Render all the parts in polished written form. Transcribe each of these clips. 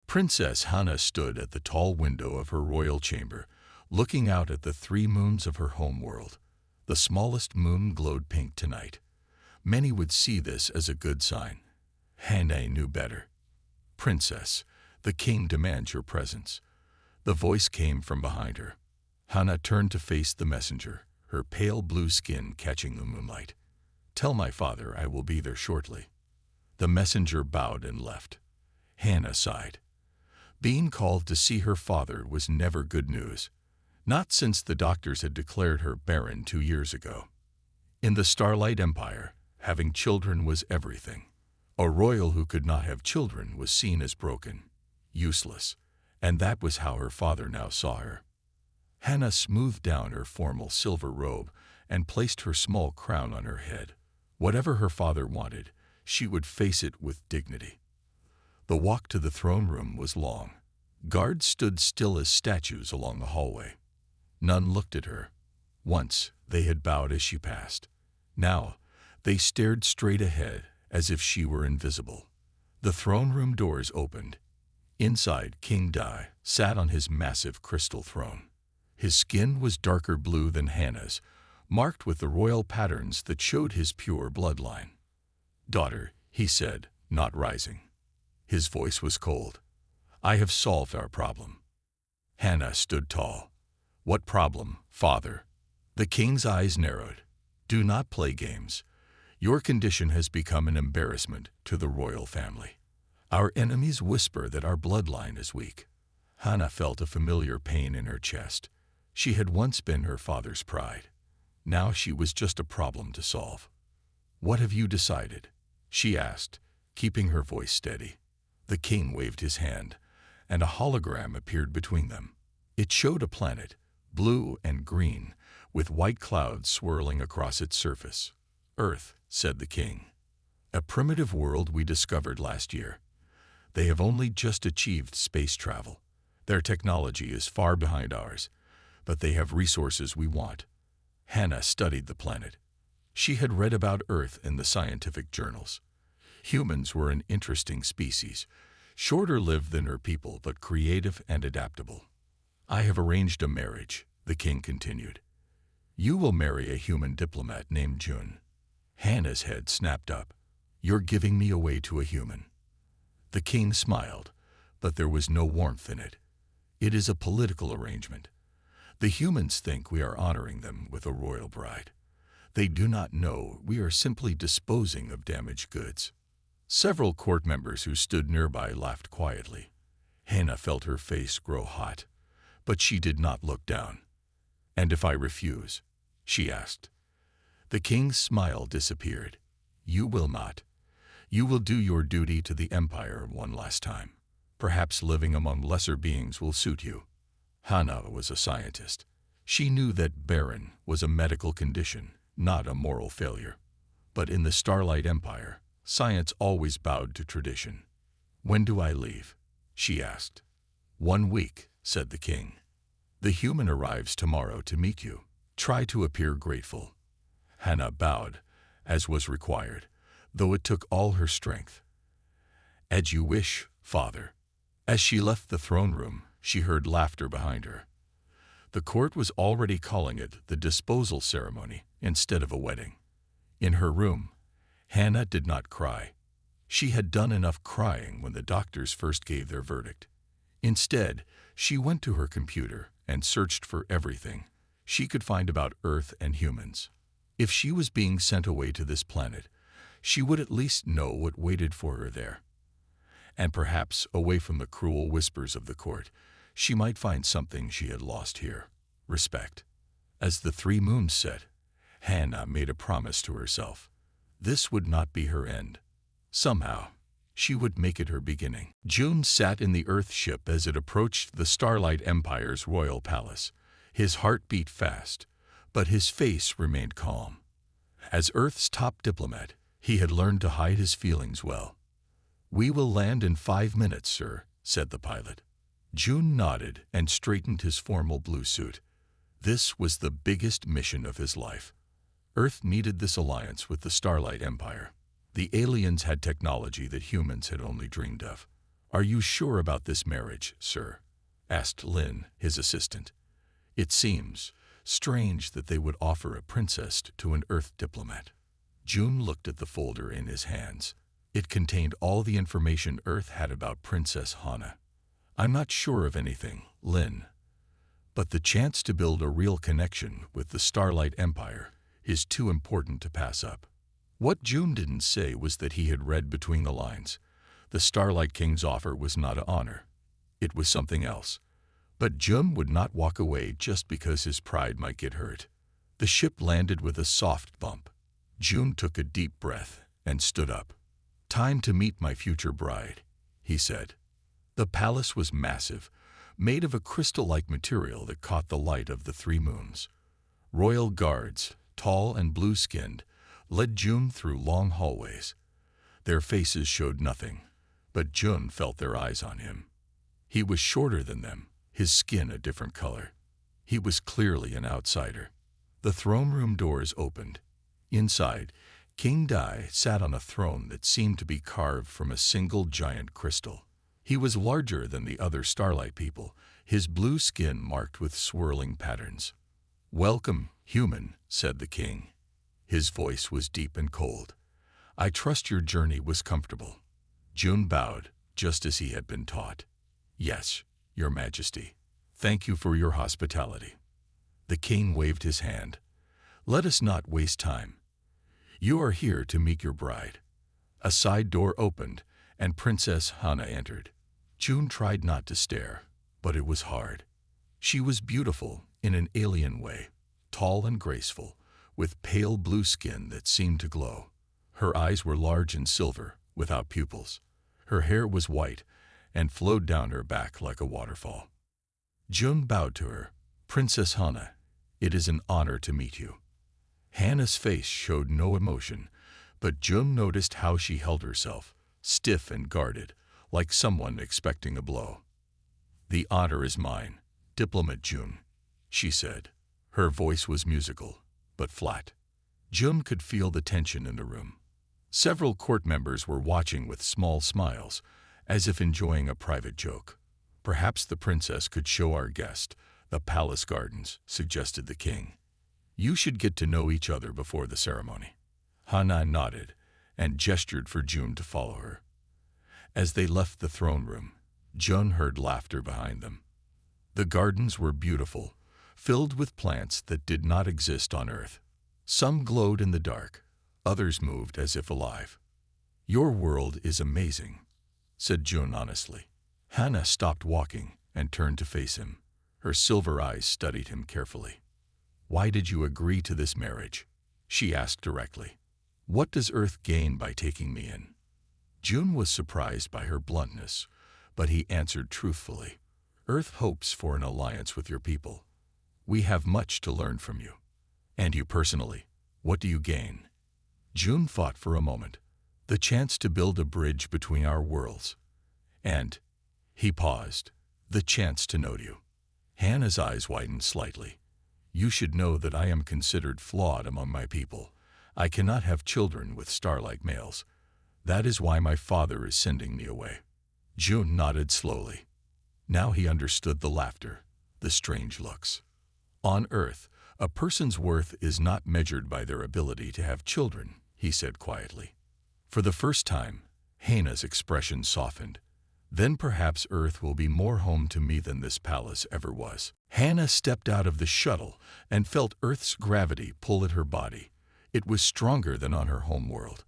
Princess Hannah stood at the tall window of her royal chamber, looking out at the 3 moons of her home world. The smallest moon glowed pink tonight. Many would see this as a good sign. Hannah knew better. "Princess, the king demands your presence." The voice came from behind her. Hannah turned to face the messenger, her pale blue skin catching the moonlight. "Tell my father I will be there shortly." The messenger bowed and left. Hannah sighed. Being called to see her father was never good news, not since the doctors had declared her barren 2 years ago. In the Starlight Empire, having children was everything. A royal who could not have children was seen as broken, useless, and that was how her father now saw her. Hannah smoothed down her formal silver robe and placed her small crown on her head. Whatever her father wanted, she would face it with dignity. The walk to the throne room was long. Guards stood still as statues along the hallway. None looked at her. Once they had bowed as she passed. Now they stared straight ahead as if she were invisible. The throne room doors opened. Inside, King Dai sat on his massive crystal throne. His skin was darker blue than Hannah's, marked with the royal patterns that showed his pure bloodline. "Daughter," he said, not rising. His voice was cold. "I have solved our problem." Hannah stood tall. "What problem, father?" The king's eyes narrowed. "Do not play games. Your condition has become an embarrassment to the royal family. Our enemies whisper that our bloodline is weak." Hannah felt a familiar pain in her chest. She had once been her father's pride. Now she was just a problem to solve. "What have you decided?" she asked, keeping her voice steady. The king waved his hand, and a hologram appeared between them. It showed a planet, blue and green, with white clouds swirling across its surface. "Earth," said the king. "A primitive world we discovered last year. They have only just achieved space travel. Their technology is far behind ours, but they have resources we want." Hannah studied the planet. She had read about Earth in the scientific journals. Humans were an interesting species, shorter-lived than her people, but creative and adaptable. "I have arranged a marriage," the king continued. "You will marry a human diplomat named Jun." Hannah's head snapped up. "You're giving me away to a human." The king smiled, but there was no warmth in it. "It is a political arrangement. The humans think we are honoring them with a royal bride. They do not know we are simply disposing of damaged goods." Several court members who stood nearby laughed quietly. Hannah felt her face grow hot, but she did not look down. "And if I refuse?" she asked. The king's smile disappeared. "You will not. You will do your duty to the empire one last time. Perhaps living among lesser beings will suit you." Hannah was a scientist. She knew that Barren was a medical condition, not a moral failure. But in the Starlight Empire, science always bowed to tradition. "When do I leave?" she asked. "1 week," said the king. "The human arrives tomorrow to meet you. Try to appear grateful." Hannah bowed, as was required, though it took all her strength. "As you wish, father." As she left the throne room, she heard laughter behind her. The court was already calling it the disposal ceremony instead of a wedding. In her room, Hannah did not cry. She had done enough crying when the doctors first gave their verdict. Instead, she went to her computer and searched for everything she could find about Earth and humans. If she was being sent away to this planet, she would at least know what waited for her there. And perhaps, away from the cruel whispers of the court, she might find something she had lost here: respect. As the 3 moons set, Hannah made a promise to herself. This would not be her end. Somehow, she would make it her beginning. June sat in the Earth ship as it approached the Starlight Empire's royal palace. His heart beat fast, but his face remained calm. As Earth's top diplomat, he had learned to hide his feelings well. "We will land in 5 minutes, sir," said the pilot. June nodded and straightened his formal blue suit. This was the biggest mission of his life. Earth needed this alliance with the Starlight Empire. The aliens had technology that humans had only dreamed of. "Are you sure about this marriage, sir?" asked Lin, his assistant. "It seems strange that they would offer a princess to an Earth diplomat." June looked at the folder in his hands. It contained all the information Earth had about Princess Hana. "I'm not sure of anything, Lin. But the chance to build a real connection with the Starlight Empire is too important to pass up." What June didn't say was that he had read between the lines. The Starlight King's offer was not an honor. It was something else. But June would not walk away just because his pride might get hurt. The ship landed with a soft bump. June took a deep breath and stood up. "Time to meet my future bride," he said. The palace was massive, made of a crystal-like material that caught the light of the 3 moons. Royal guards, tall and blue-skinned, led June through long hallways. Their faces showed nothing, but June felt their eyes on him. He was shorter than them, his skin a different color. He was clearly an outsider. The throne room doors opened. Inside, King Dai sat on a throne that seemed to be carved from a single giant crystal. He was larger than the other Starlight people, his blue skin marked with swirling patterns. "Welcome, human," said the king. His voice was deep and cold. "I trust your journey was comfortable." June bowed, just as he had been taught. "Yes, your majesty. Thank you for your hospitality." The king waved his hand. "Let us not waste time. You are here to meet your bride." A side door opened, and Princess Hana entered. June tried not to stare, but it was hard. She was beautiful in an alien way, tall and graceful, with pale blue skin that seemed to glow. Her eyes were large and silver, without pupils. Her hair was white and flowed down her back like a waterfall. June bowed to her. "Princess Hana, it is an honor to meet you." Hana's face showed no emotion, but June noticed how she held herself, stiff and guarded, like someone expecting a blow. "The honor is mine, Diplomat June," she said. Her voice was musical, but flat. June could feel the tension in the room. Several court members were watching with small smiles, as if enjoying a private joke. "Perhaps the princess could show our guest the palace gardens," suggested the king. "You should get to know each other before the ceremony." Hana nodded and gestured for June to follow her. As they left the throne room, June heard laughter behind them. The gardens were beautiful, filled with plants that did not exist on Earth. Some glowed in the dark, others moved as if alive. "Your world is amazing," said June honestly. Hana stopped walking and turned to face him. Her silver eyes studied him carefully. "Why did you agree to this marriage?" she asked directly. "What does Earth gain by taking me in?" June was surprised by her bluntness, but he answered truthfully. "Earth hopes for an alliance with your people. We have much to learn from you. And you personally, what do you gain?" June thought for a moment. "The chance to build a bridge between our worlds. And," he paused, "the chance to know you." Hana's eyes widened slightly. "You should know that I am considered flawed among my people. I cannot have children with Starlight males. That is why my father is sending me away." June nodded slowly. Now he understood the laughter, the strange looks. "On Earth, a person's worth is not measured by their ability to have children," he said quietly. For the first time, Hana's expression softened. "Then perhaps Earth will be more home to me than this palace ever was." Hana stepped out of the shuttle and felt Earth's gravity pull at her body. It was stronger than on her home world.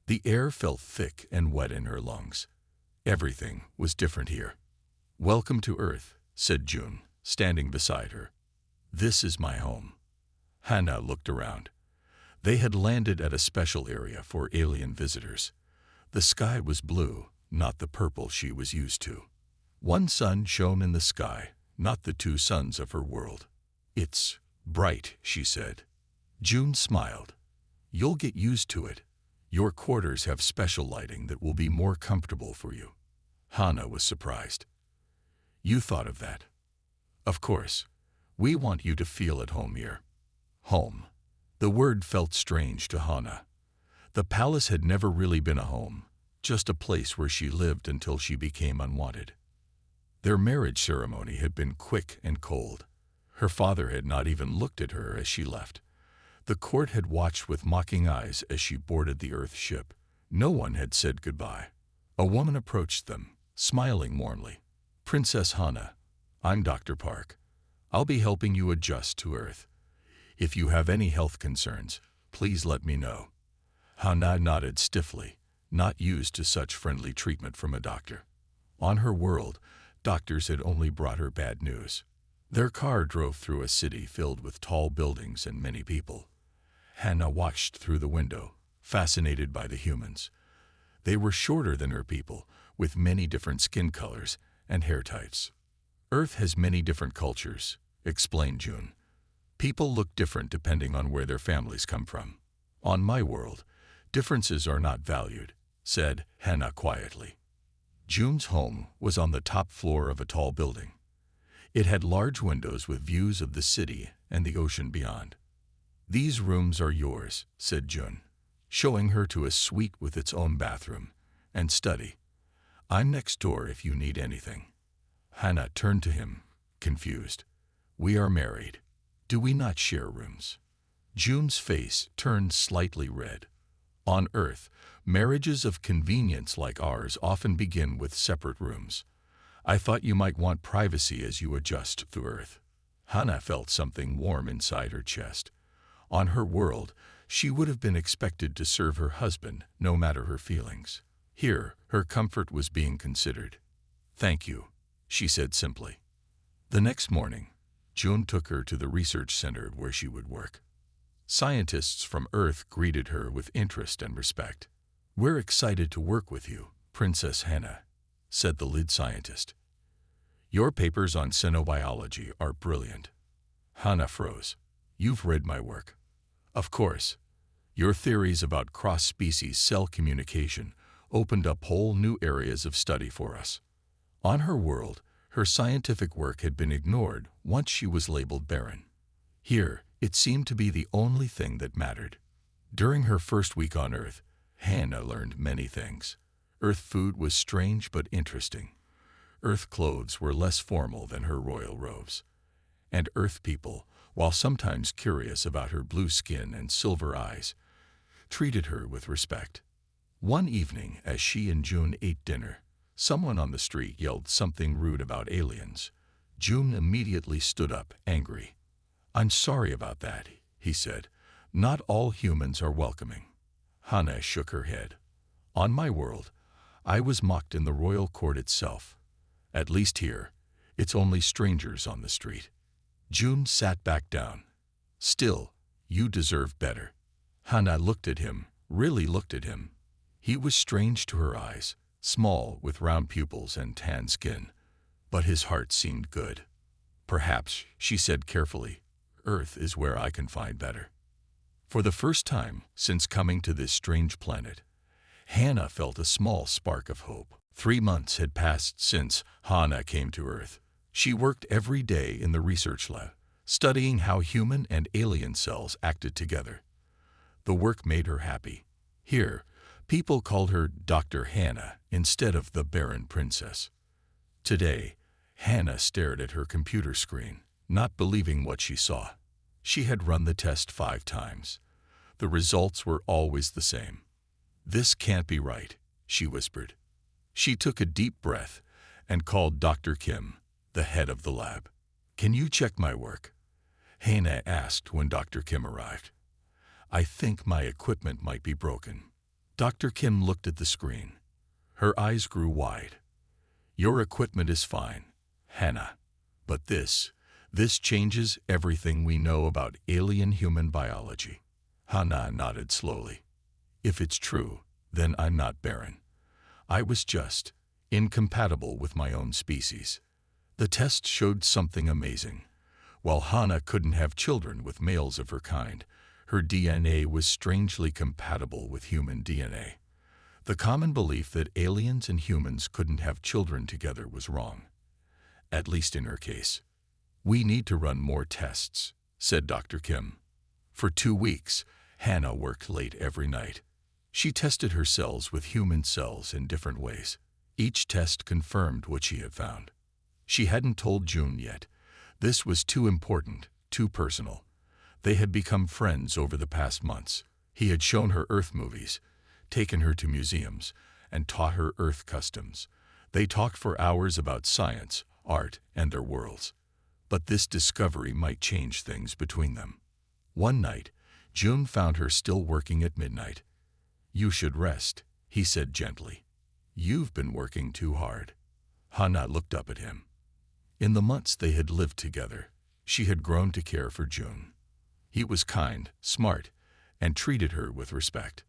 The air felt thick and wet in her lungs. Everything was different here. "Welcome to Earth," said June, standing beside her. "This is my home." Hana looked around. They had landed at a special area for alien visitors. The sky was blue, not the purple she was used to. One sun shone in the sky, not the 2 suns of her world. "It's bright," she said. June smiled. "You'll get used to it. Your quarters have special lighting that will be more comfortable for you." Hana was surprised. "You thought of that?" "Of course. We want you to feel at home here." Home. The word felt strange to Hana. The palace had never really been a home. just a place where she lived until she became unwanted. Their marriage ceremony had been quick and cold. Her father had not even looked at her as she left. The court had watched with mocking eyes as she boarded the Earth ship. No one had said goodbye. A woman approached them, smiling warmly. "Princess Hannah, I'm Dr. Park. I'll be helping you adjust to Earth. If you have any health concerns, please let me know." Hannah nodded stiffly, not used to such friendly treatment from a doctor. On her world, doctors had only brought her bad news. Their car drove through a city filled with tall buildings and many people. Hannah watched through the window, fascinated by the humans. They were shorter than her people, with many different skin colors and hair types. "Earth has many different cultures," explained June. "People look different depending on where their families come from. On my world, differences are not valued," said Hannah quietly. June's home was on the top floor of a tall building. It had large windows with views of the city and the ocean beyond. "These rooms are yours," said June, showing her to a suite with its own bathroom and study. "I'm next door if you need anything." Hannah turned to him, confused. "We are married. Do we not share rooms?" June's face turned slightly red. On Earth, marriages of convenience like ours often begin with separate rooms. I thought you might want privacy as you adjust to Earth. Hannah felt something warm inside her chest. On her world, she would have been expected to serve her husband, no matter her feelings. Here, her comfort was being considered. "Thank you," she said simply. The next morning, June took her to the research center where she would work. Scientists from Earth greeted her with interest and respect. "We're excited to work with you, Princess Hannah," said the lead scientist. "Your papers on xenobiology are brilliant." Hannah froze. "You've read my work." "Of course. Your theories about cross-species cell communication opened up whole new areas of study for us." On her world, her scientific work had been ignored once she was labeled Barren. Here, it seemed to be the only thing that mattered. During her first week on Earth, Hannah learned many things. Earth food was strange but interesting. Earth clothes were less formal than her royal robes. And Earth people, while sometimes curious about her blue skin and silver eyes, treated her with respect. One evening, as she and June ate dinner, someone on the street yelled something rude about aliens. June immediately stood up, angry. "I'm sorry about that," he said. "Not all humans are welcoming." Hannah shook her head. "On my world, I was mocked in the royal court itself. At least here, it's only strangers on the street." June sat back down. "Still, you deserve better." Hannah looked at him, really looked at him. He was strange to her eyes, small with round pupils and tan skin, but his heart seemed good. "Perhaps," she said carefully, "Earth is where I can find better." For the first time since coming to this strange planet, Hannah felt a small spark of hope. 3 months had passed since Hannah came to Earth. She worked every day in the research lab, studying how human and alien cells acted together. The work made her happy. Here, people called her Dr. Hannah instead of the Barren Princess. Today, Hannah stared at her computer screen, not believing what she saw. She had run the test 5 times. The results were always the same. "This can't be right," she whispered. She took a deep breath and called Dr. Kim, the head of the lab. "Can you check my work?" Hannah asked when Dr. Kim arrived. "I think my equipment might be broken." Dr. Kim looked at the screen. Her eyes grew wide. "Your equipment is fine, Hannah, but this changes everything we know about alien-human biology." Hannah nodded slowly. "If it's true, then I'm not barren. I was just incompatible with my own species." The test showed something amazing. While Hannah couldn't have children with males of her kind, her DNA was strangely compatible with human DNA. The common belief that aliens and humans couldn't have children together was wrong, at least in her case. "We need to run more tests," said Dr. Kim. For 2 weeks, Hannah worked late every night. She tested her cells with human cells in different ways. Each test confirmed what she had found. She hadn't told June yet. This was too important, too personal. They had become friends over the past months. He had shown her Earth movies, taken her to museums, and taught her Earth customs. They talked for hours about science, art, and their worlds. But this discovery might change things between them. One night, June found her still working at midnight. "You should rest," he said gently. "You've been working too hard." Hannah looked up at him. In the months they had lived together, she had grown to care for June. He was kind, smart, and treated her with respect.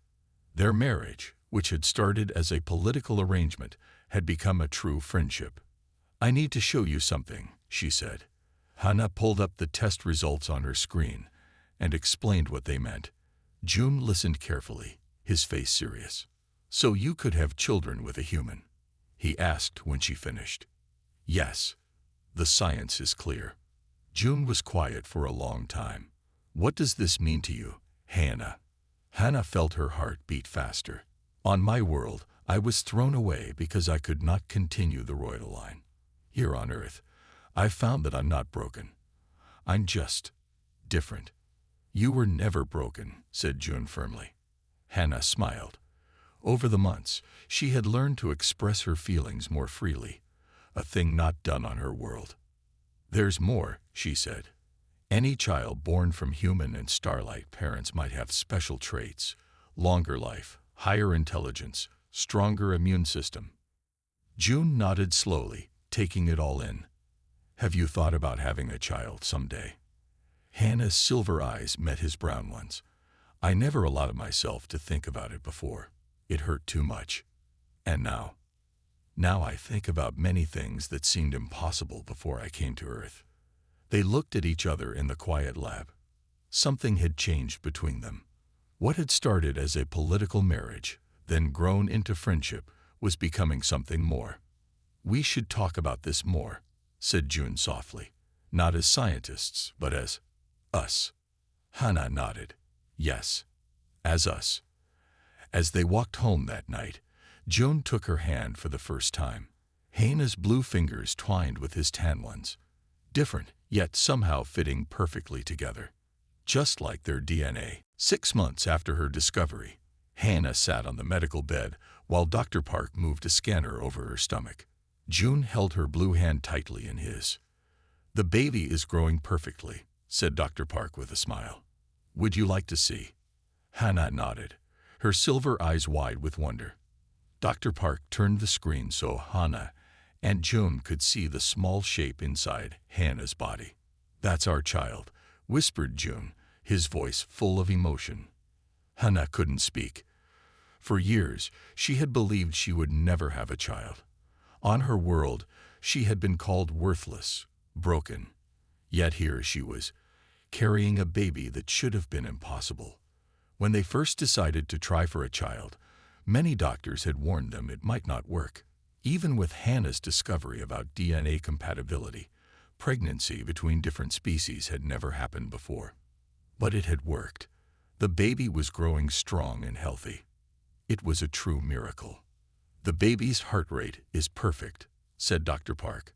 Their marriage, which had started as a political arrangement, had become a true friendship. "I need to show you something," she said. Hannah pulled up the test results on her screen and explained what they meant. June listened carefully, his face serious. "So you could have children with a human?" he asked when she finished. "Yes. The science is clear." June was quiet for a long time. "What does this mean to you, Hannah?" Hannah felt her heart beat faster. "On my world, I was thrown away because I could not continue the royal line. Here on Earth, I've found that I'm not broken. I'm just different." "You were never broken," said June firmly. Hannah smiled. Over the months, she had learned to express her feelings more freely, a thing not done on her world. "There's more," she said. "Any child born from human and starlight parents might have special traits, longer life, higher intelligence, stronger immune system." June nodded slowly, taking it all in. "Have you thought about having a child someday?" Hannah's silver eyes met his brown ones. "I never allowed myself to think about it before. It hurt too much. And now? Now I think about many things that seemed impossible before I came to Earth." They looked at each other in the quiet lab. Something had changed between them. What had started as a political marriage, then grown into friendship, was becoming something more. "We should talk about this more," said June softly. "Not as scientists, but as us." Hannah nodded. "Yes, as us." As they walked home that night, June took her hand for the first time. Hannah's blue fingers twined with his tan ones. Different, yet somehow fitting perfectly together. Just like their DNA. 6 months after her discovery, Hannah sat on the medical bed while Dr. Park moved a scanner over her stomach. June held her blue hand tightly in his. "The baby is growing perfectly," said Dr. Park with a smile. "Would you like to see?" Hannah nodded, her silver eyes wide with wonder. Dr. Park turned the screen so Hannah and June could see the small shape inside Hannah's body. "That's our child," whispered June, his voice full of emotion. Hannah couldn't speak. For years, she had believed she would never have a child. On her world, she had been called worthless, broken. Yet here she was, carrying a baby that should have been impossible. When they first decided to try for a child, many doctors had warned them it might not work. Even with Hannah's discovery about DNA compatibility, pregnancy between different species had never happened before. But it had worked. The baby was growing strong and healthy. It was a true miracle. "The baby's heart rate is perfect," said Dr. Park.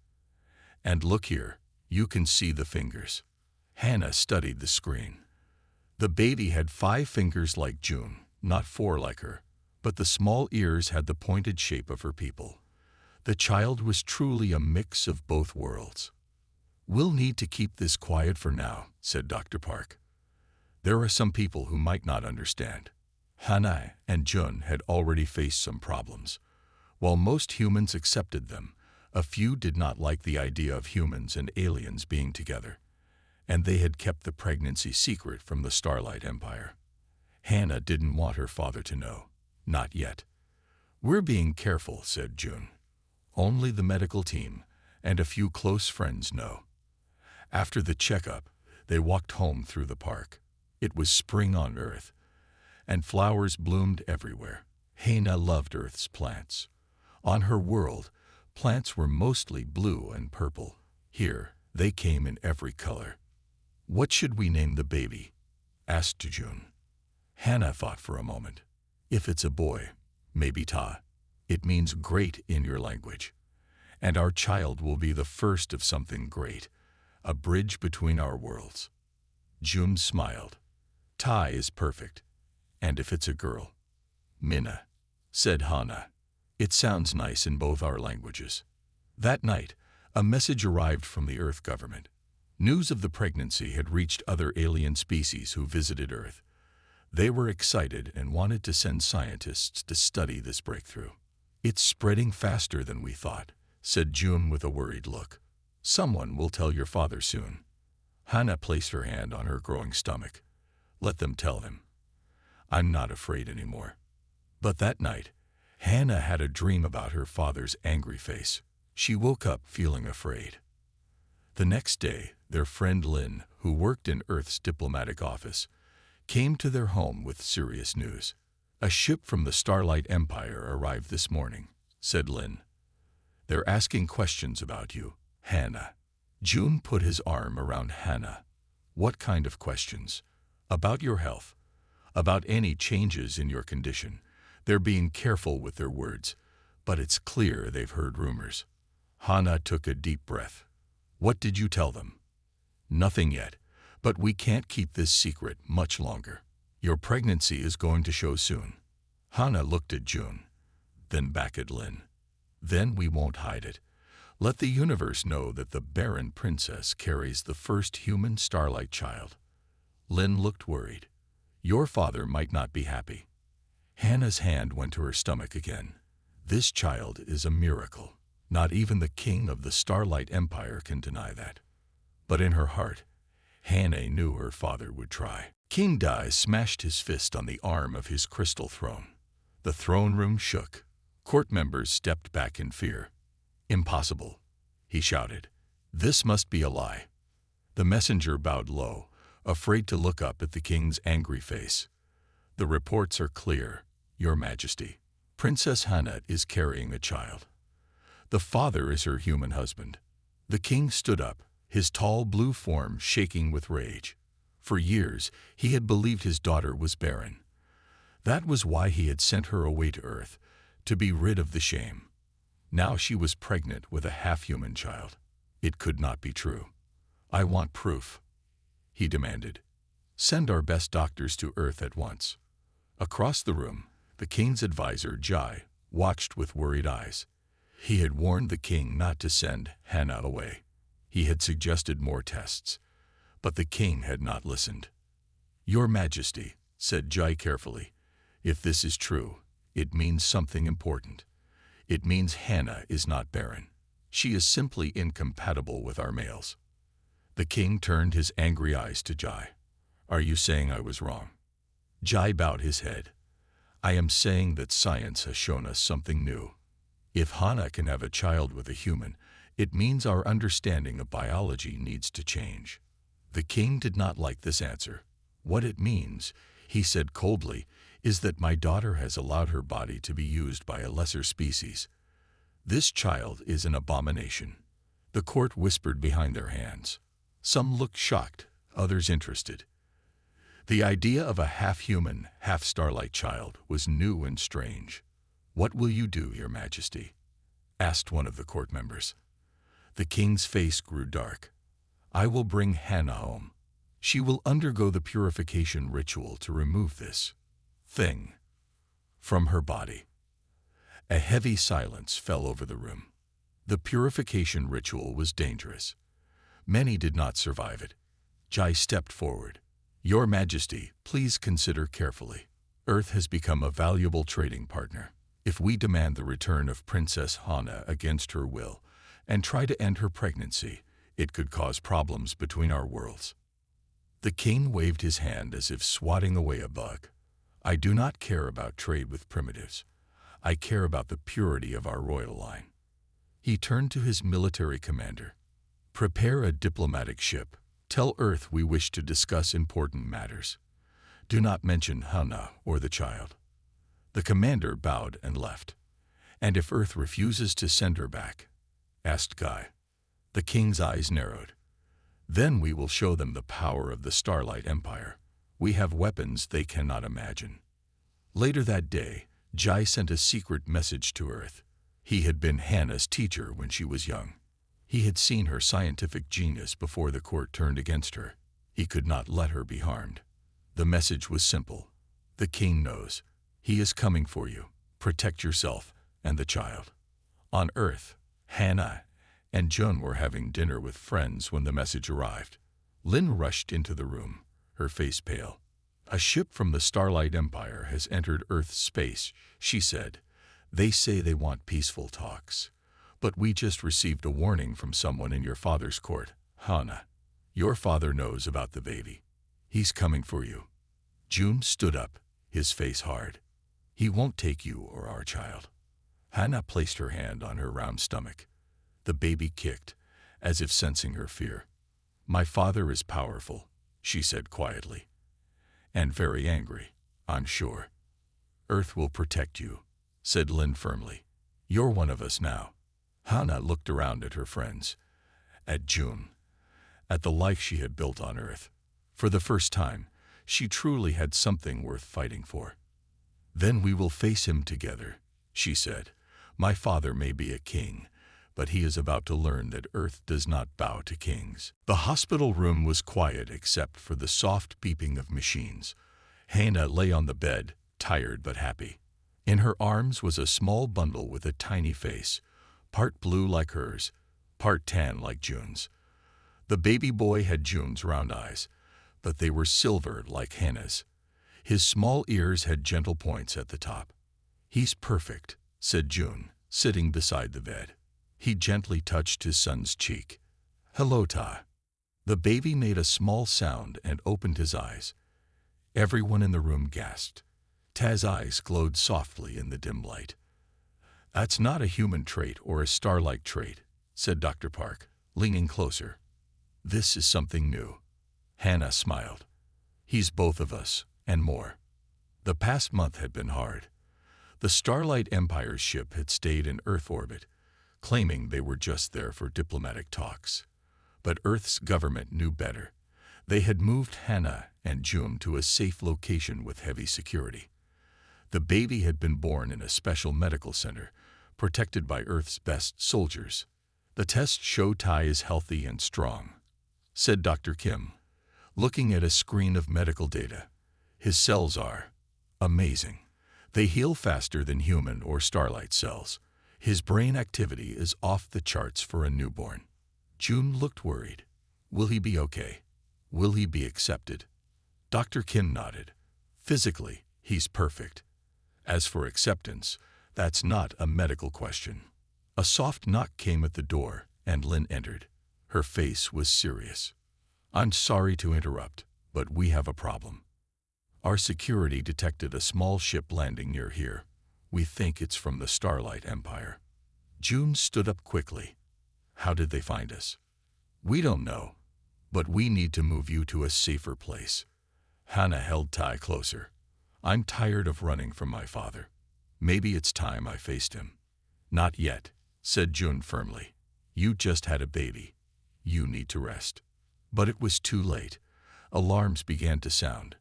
"And look here, you can see the fingers." Hannah studied the screen. The baby had 5 fingers like June, not 4 like her, but the small ears had the pointed shape of her people. The child was truly a mix of both worlds. "We'll need to keep this quiet for now," said Dr. Park. "There are some people who might not understand." Hannah and June had already faced some problems. While most humans accepted them, a few did not like the idea of humans and aliens being together, and they had kept the pregnancy secret from the Starlight Empire. Hannah didn't want her father to know. Not yet. "We're being careful," said June. "Only the medical team and a few close friends know." After the checkup, they walked home through the park. It was spring on Earth, and flowers bloomed everywhere. Hannah loved Earth's plants. On her world, plants were mostly blue and purple. Here, they came in every color. "What should we name the baby?" asked June. Hannah thought for a moment. If it's a boy, maybe Ta. It means great in your language. And our child will be the first of something great, a bridge between our worlds. Jum smiled. Ta is perfect. And if it's a girl? Minna, said Hana. It sounds nice in both our languages. That night, a message arrived from the Earth government. News of the pregnancy had reached other alien species who visited Earth. They were excited and wanted to send scientists to study this breakthrough. It's spreading faster than we thought, said June with a worried look. Someone will tell your father soon. Hana placed her hand on her growing stomach. Let them tell him. I'm not afraid anymore. But that night, Hannah had a dream about her father's angry face. She woke up feeling afraid. The next day, their friend Lynn, who worked in Earth's diplomatic office, came to their home with serious news. A ship from the Starlight Empire arrived this morning, said Lynn. They're asking questions about you, Hannah. June put his arm around Hannah. What kind of questions? About your health. About any changes in your condition. They're being careful with their words, but it's clear they've heard rumors. Hannah took a deep breath. What did you tell them? Nothing yet, but we can't keep this secret much longer. Your pregnancy is going to show soon. Hannah looked at June, then back at Lynn. Then we won't hide it. Let the universe know that the Barren princess carries the first human starlight child. Lynn looked worried. Your father might not be happy. Hannah's hand went to her stomach again. This child is a miracle. Not even the king of the Starlight Empire can deny that. But in her heart, Hannah knew her father would try. King Dai smashed his fist on the arm of his crystal throne. The throne room shook. Court members stepped back in fear. Impossible, he shouted. This must be a lie. The messenger bowed low, afraid to look up at the king's angry face. The reports are clear, Your Majesty. Princess Hannah is carrying a child. The father is her human husband. The king stood up, his tall blue form shaking with rage. For years, he had believed his daughter was barren. That was why he had sent her away to Earth, to be rid of the shame. Now she was pregnant with a half-human child. It could not be true. I want proof, he demanded. Send our best doctors to Earth at once. Across the room, the king's advisor, Jai, watched with worried eyes. He had warned the king not to send Hannah away. He had suggested more tests, but the king had not listened. Your Majesty, said Jai carefully, if this is true, it means something important. It means Hannah is not barren. She is simply incompatible with our males. The king turned his angry eyes to Jai. Are you saying I was wrong? Jai bowed his head. I am saying that science has shown us something new. If Hannah can have a child with a human, it means our understanding of biology needs to change. The king did not like this answer. What it means, he said coldly, is that my daughter has allowed her body to be used by a lesser species. This child is an abomination. The court whispered behind their hands. Some looked shocked, others interested. The idea of a half-human, half-starlight child was new and strange. What will you do, Your Majesty? Asked one of the court members. The king's face grew dark. I will bring Hannah home. She will undergo the purification ritual to remove this thing from her body. A heavy silence fell over the room. The purification ritual was dangerous. Many did not survive it. Jai stepped forward. Your Majesty, please consider carefully. Earth has become a valuable trading partner. If we demand the return of Princess Hannah against her will and try to end her pregnancy, it could cause problems between our worlds. The king waved his hand as if swatting away a bug. I do not care about trade with primitives. I care about the purity of our royal line. He turned to his military commander. Prepare a diplomatic ship. Tell Earth we wish to discuss important matters. Do not mention Hannah or the child. The commander bowed and left. And if Earth refuses to send her back? Asked Guy. The king's eyes narrowed. Then we will show them the power of the Starlight Empire. We have weapons they cannot imagine. Later that day, Jai sent a secret message to Earth. He had been Hannah's teacher when she was young. He had seen her scientific genius before the court turned against her. He could not let her be harmed. The message was simple. The king knows. He is coming for you. Protect yourself and the child. On Earth, Hannah and June were having dinner with friends when the message arrived. Lynn rushed into the room, her face pale. A ship from the Starlight Empire has entered Earth's space, she said. They say they want peaceful talks. But we just received a warning from someone in your father's court, Hannah. Your father knows about the baby. He's coming for you. June stood up, his face hard. He won't take you or our child. Hannah placed her hand on her round stomach. The baby kicked, as if sensing her fear. My father is powerful, she said quietly. And very angry, I'm sure. Earth will protect you, said Lynn firmly. You're one of us now. Hannah looked around at her friends, at June, at the life she had built on Earth. For the first time, she truly had something worth fighting for. Then we will face him together, she said. My father may be a king, but he is about to learn that Earth does not bow to kings. The hospital room was quiet except for the soft beeping of machines. Hannah lay on the bed, tired but happy. In her arms was a small bundle with a tiny face, part blue like hers, part tan like June's. The baby boy had June's round eyes, but they were silver like Hannah's. His small ears had gentle points at the top. He's perfect, said June, sitting beside the bed. He gently touched his son's cheek. Hello, Ta. The baby made a small sound and opened his eyes. Everyone in the room gasped. Ta's eyes glowed softly in the dim light. That's not a human trait or a star-like trait, said Dr. Park, leaning closer. This is something new. Hannah smiled. He's both of us, and more. The past month had been hard. The Starlight Empire's ship had stayed in Earth orbit, claiming they were just there for diplomatic talks. But Earth's government knew better. They had moved Hannah and June to a safe location with heavy security. The baby had been born in a special medical center, protected by Earth's best soldiers. The tests show Tai is healthy and strong, said Dr. Kim, looking at a screen of medical data. His cells are amazing. They heal faster than human or starlight cells. His brain activity is off the charts for a newborn. June looked worried. Will he be okay? Will he be accepted? Dr. Kim nodded. Physically, he's perfect. As for acceptance, that's not a medical question. A soft knock came at the door, and Lynn entered. Her face was serious. I'm sorry to interrupt, but we have a problem. Our security detected a small ship landing near here. We think it's from the Starlight Empire. June stood up quickly. How did they find us? We don't know, but we need to move you to a safer place. Hannah held Tai closer. I'm tired of running from my father. Maybe it's time I faced him. Not yet, said June firmly. You just had a baby. You need to rest. But it was too late. Alarms began to sound.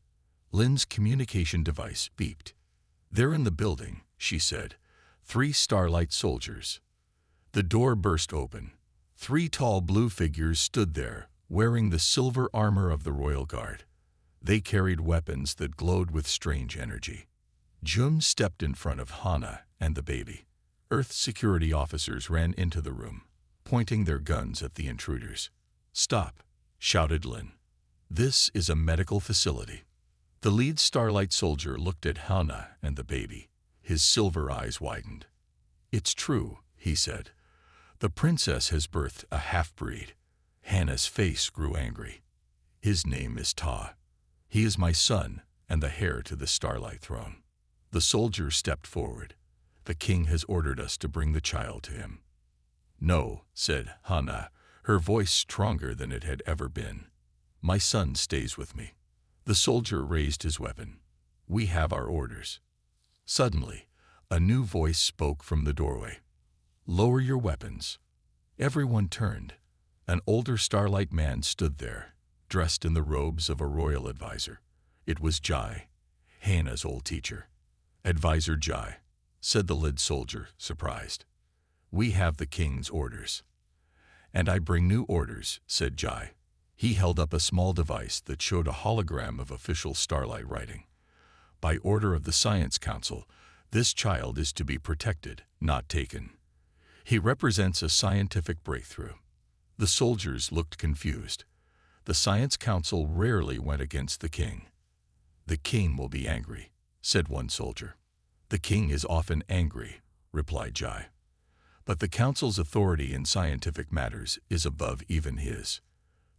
Lynn's communication device beeped. They're in the building, she said. 3 Starlight soldiers. The door burst open. 3 tall blue figures stood there, wearing the silver armor of the Royal Guard. They carried weapons that glowed with strange energy. June stepped in front of Hannah and the baby. Earth security officers ran into the room, pointing their guns at the intruders. Stop, shouted Lynn. This is a medical facility. The lead Starlight soldier looked at Hannah and the baby. His silver eyes widened. It's true, he said. The princess has birthed a half-breed. Hannah's face grew angry. His name is Ta. He is my son and the heir to the Starlight throne. The soldier stepped forward. The king has ordered us to bring the child to him. No, said Hannah, her voice stronger than it had ever been. My son stays with me. The soldier raised his weapon. We have our orders. Suddenly, a new voice spoke from the doorway. Lower your weapons. Everyone turned. An older Starlight man stood there, dressed in the robes of a royal advisor. It was Jai, Hannah's old teacher. Advisor Jai, said the lead soldier, surprised. We have the king's orders. And I bring new orders, said Jai. He held up a small device that showed a hologram of official starlight writing. By order of the Science Council, this child is to be protected, not taken. He represents a scientific breakthrough. The soldiers looked confused. The Science Council rarely went against the king. The king will be angry, said one soldier. The king is often angry, replied Jai. But the council's authority in scientific matters is above even his.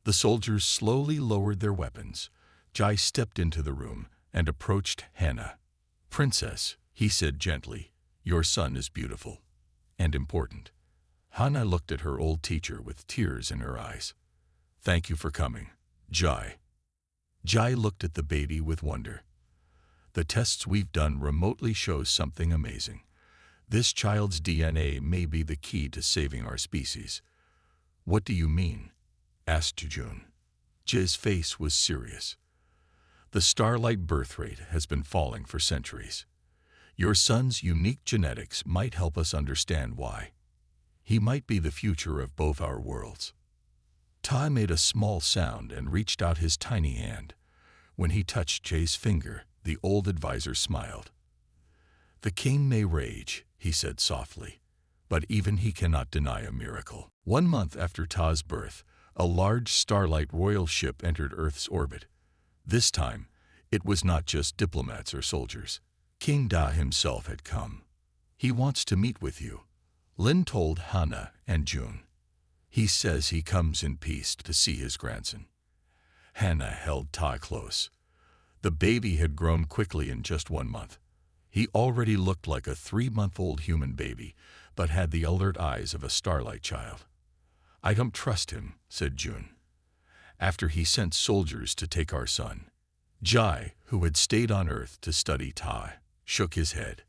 The soldiers slowly lowered their weapons. Jai stepped into the room and approached Hannah. Princess, he said gently, your son is beautiful and important. Hannah looked at her old teacher with tears in her eyes. Thank you for coming, Jai. Jai looked at the baby with wonder. The tests we've done remotely show something amazing. This child's DNA may be the key to saving our species. What do you mean? Asked June. Jai's face was serious. The starlight birth rate has been falling for centuries. Your son's unique genetics might help us understand why. He might be the future of both our worlds. Tai made a small sound and reached out his tiny hand. When he touched Jai's finger, the old advisor smiled. The king may rage, he said softly, but even he cannot deny a miracle. 1 month after Ta's birth, a large starlight royal ship entered Earth's orbit. This time, it was not just diplomats or soldiers. King Da himself had come. He wants to meet with you, Lin told Hannah and June. He says he comes in peace to see his grandson. Hannah held Ta close. The baby had grown quickly in just 1 month. He already looked like a 3-month-old human baby, but had the alert eyes of a starlight child. I don't trust him, said June. After he sent soldiers to take our son. Jai, who had stayed on Earth to study Ta, shook his head.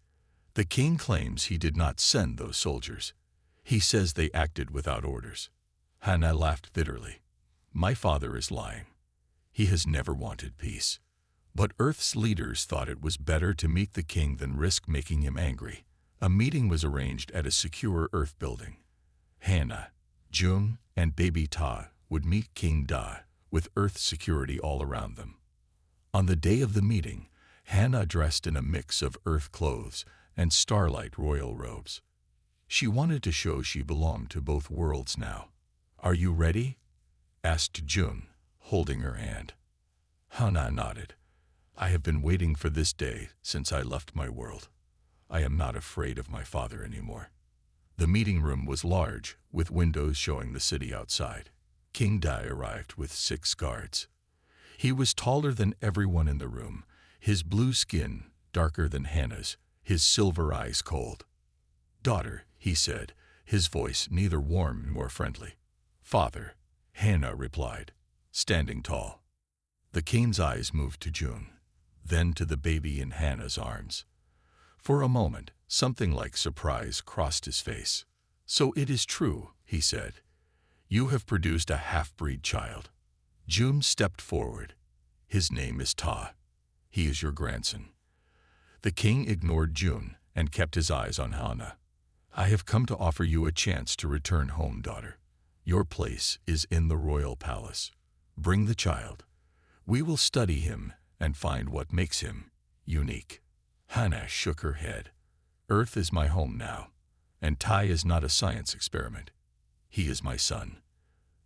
The king claims he did not send those soldiers. He says they acted without orders. Hannah laughed bitterly. My father is lying. He has never wanted peace. But Earth's leaders thought it was better to meet the king than risk making him angry. A meeting was arranged at a secure Earth building. Hannah, June, and baby Ta would meet King Da, with Earth security all around them. On the day of the meeting, Hannah dressed in a mix of Earth clothes and starlight royal robes. She wanted to show she belonged to both worlds now. Are you ready? Asked June, holding her hand. Hannah nodded. I have been waiting for this day since I left my world. I am not afraid of my father anymore. The meeting room was large, with windows showing the city outside. King Dai arrived with 6 guards. He was taller than everyone in the room, his blue skin darker than Hannah's, his silver eyes cold. Daughter, he said, his voice neither warm nor friendly. Father, Hannah replied, standing tall. The king's eyes moved to June, then to the baby in Hannah's arms. For a moment, something like surprise crossed his face. So it is true, he said. You have produced a half-breed child. June stepped forward. His name is Ta. He is your grandson. The king ignored June and kept his eyes on Hannah. I have come to offer you a chance to return home, daughter. Your place is in the royal palace. Bring the child. We will study him and find what makes him unique. Hannah shook her head. Earth is my home now, and Tai is not a science experiment. He is my son.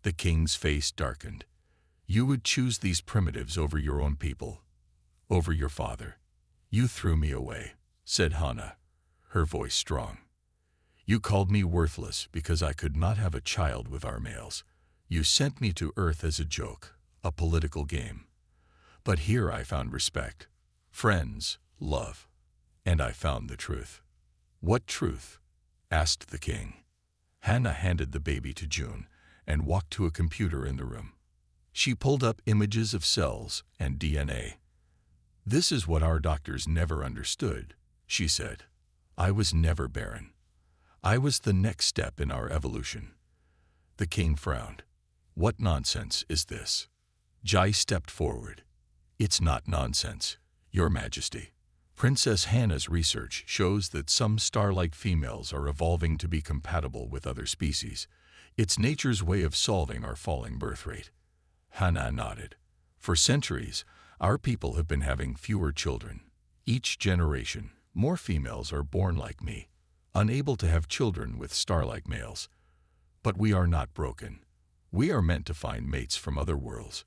The king's face darkened. You would choose these primitives over your own people, over your father. You threw me away, said Hannah, her voice strong. You called me worthless because I could not have a child with our males. You sent me to Earth as a joke, a political game. But here I found respect, friends, love, and I found the truth. What truth? Asked the king. Hannah handed the baby to June and walked to a computer in the room. She pulled up images of cells and DNA. This is what our doctors never understood, she said. I was never barren. I was the next step in our evolution. The king frowned. What nonsense is this? Jai stepped forward. It's not nonsense, Your Majesty. Princess Hannah's research shows that some starlight females are evolving to be compatible with other species. It's nature's way of solving our falling birth rate. Hannah nodded. For centuries, our people have been having fewer children. Each generation, more females are born like me, unable to have children with star-like males. But we are not broken. We are meant to find mates from other worlds,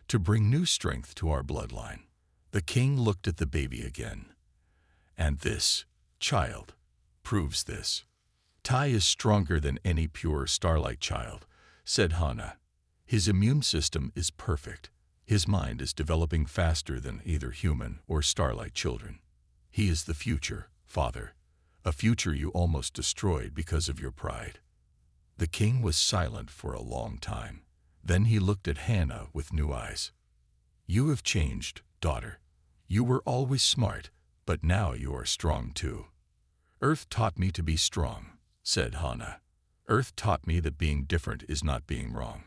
to bring new strength to our bloodline. The king looked at the baby again. And this, child, proves this. Tai is stronger than any pure starlight child, said Hannah. His immune system is perfect. His mind is developing faster than either human or starlight children. He is the future, father, a future you almost destroyed because of your pride. The king was silent for a long time. Then he looked at Hannah with new eyes. You have changed, daughter. You were always smart, but now you are strong too. Earth taught me to be strong, said Hannah. Earth taught me that being different is not being wrong.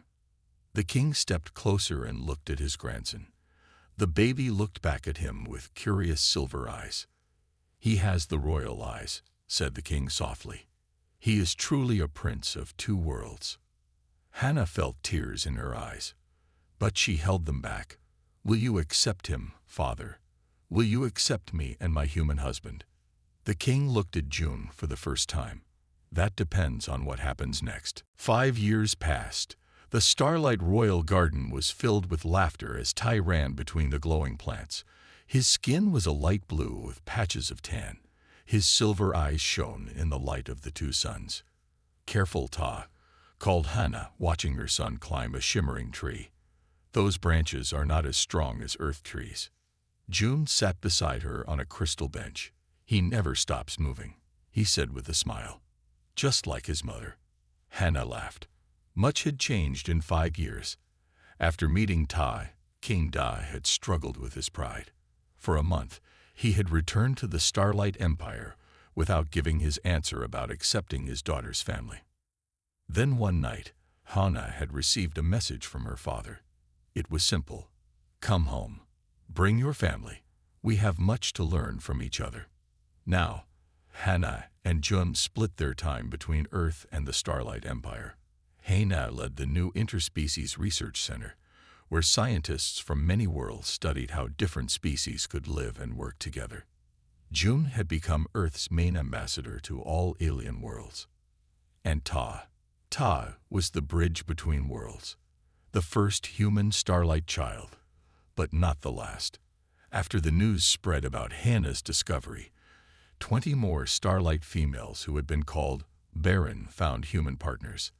The king stepped closer and looked at his grandson. The baby looked back at him with curious silver eyes. He has the royal eyes, said the king softly. He is truly a prince of two worlds. Hannah felt tears in her eyes, but she held them back. Will you accept him, father? Will you accept me and my human husband? The king looked at June for the first time. That depends on what happens next. 5 years passed. The starlight royal garden was filled with laughter as Tai ran between the glowing plants. His skin was a light blue with patches of tan. His silver eyes shone in the light of the two suns. Careful, Ta, called Hannah, watching her son climb a shimmering tree. Those branches are not as strong as earth trees. June sat beside her on a crystal bench. He never stops moving, he said with a smile. Just like his mother. Hannah laughed. Much had changed in 5 years. After meeting Tai, King Dai had struggled with his pride. For a month, he had returned to the Starlight Empire without giving his answer about accepting his daughter's family. Then one night, Hannah had received a message from her father. It was simple. Come home. Bring your family. We have much to learn from each other. Now, Hannah and Jun split their time between Earth and the Starlight Empire. Hannah led the new Interspecies Research Center, where scientists from many worlds studied how different species could live and work together. Jun had become Earth's main ambassador to all alien worlds. And Ta was the bridge between worlds, the first human starlight child, but not the last. After the news spread about Hannah's discovery, 20 more starlight females who had been called Barren found human partners.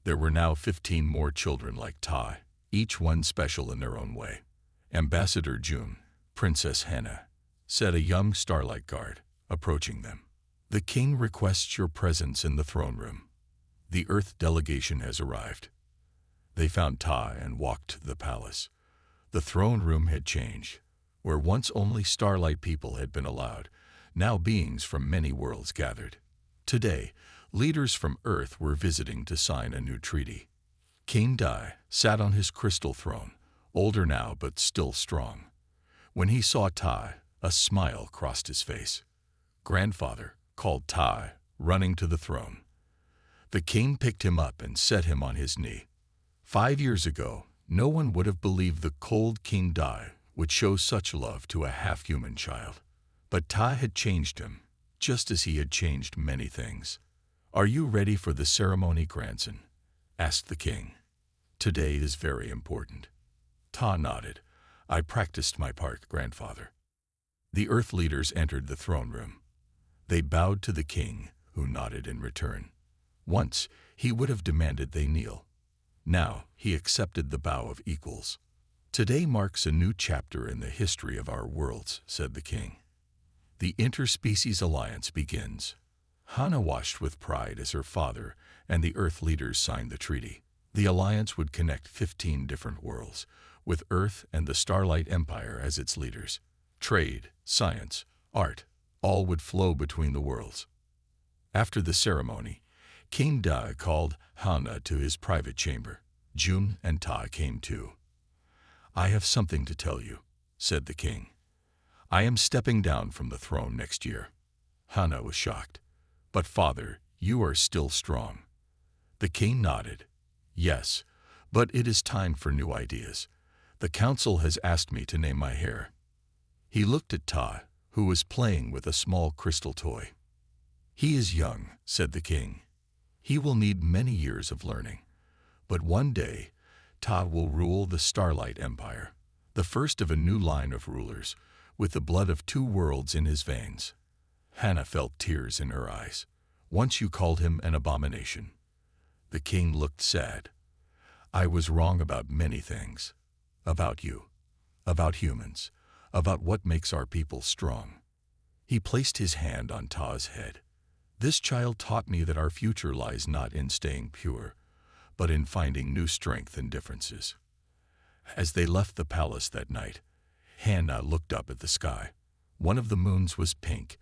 There were now 15 more children like Tai, each one special in their own way. Ambassador June, Princess Hannah, said a young starlight guard, approaching them. The king requests your presence in the throne room. The Earth delegation has arrived. They found Tai and walked to the palace. The throne room had changed. Where once only starlight people had been allowed, now beings from many worlds gathered. Today, leaders from Earth were visiting to sign a new treaty. King Dai sat on his crystal throne, older now but still strong. When he saw Tai, a smile crossed his face. Grandfather, called Tai, running to the throne. The king picked him up and set him on his knee. 5 years ago, no one would have believed the cold King Dai would show such love to a half-human child. But Tai had changed him, just as he had changed many things. Are you ready for the ceremony, grandson? Asked the king. Today is very important. Ta nodded. I practiced my part, grandfather. The Earth leaders entered the throne room. They bowed to the king, who nodded in return. Once, he would have demanded they kneel. Now, he accepted the bow of equals. Today marks a new chapter in the history of our worlds, said the king. The Interspecies Alliance begins. Hannah watched with pride as her father and the Earth leaders signed the treaty. The alliance would connect 15 different worlds, with Earth and the Starlight Empire as its leaders. Trade, science, art, all would flow between the worlds. After the ceremony, King Da called Hannah to his private chamber. June and Ta came too. I have something to tell you, said the king. I am stepping down from the throne next year. Hannah was shocked. But father, you are still strong. The king nodded. Yes, but it is time for new ideas. The council has asked me to name my heir. He looked at Ta, who was playing with a small crystal toy. He is young, said the king. He will need many years of learning. But one day, Ta will rule the Starlight Empire, the first of a new line of rulers, with the blood of 2 worlds in his veins. Hannah felt tears in her eyes. Once you called him an abomination. The king looked sad. I was wrong about many things. About you. About humans. About what makes our people strong. He placed his hand on Ta's head. This child taught me that our future lies not in staying pure, but in finding new strength in differences. As they left the palace that night, Hannah looked up at the sky. One of the moons was pink.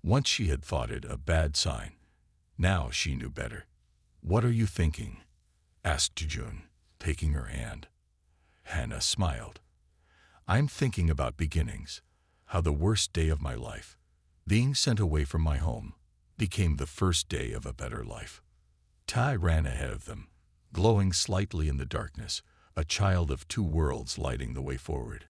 Once she had thought it a bad sign. Now she knew better. What are you thinking? Asked June, taking her hand. Hannah smiled. I'm thinking about beginnings, how the worst day of my life, being sent away from my home, became the first day of a better life. Tai ran ahead of them, glowing slightly in the darkness, a child of 2 worlds lighting the way forward.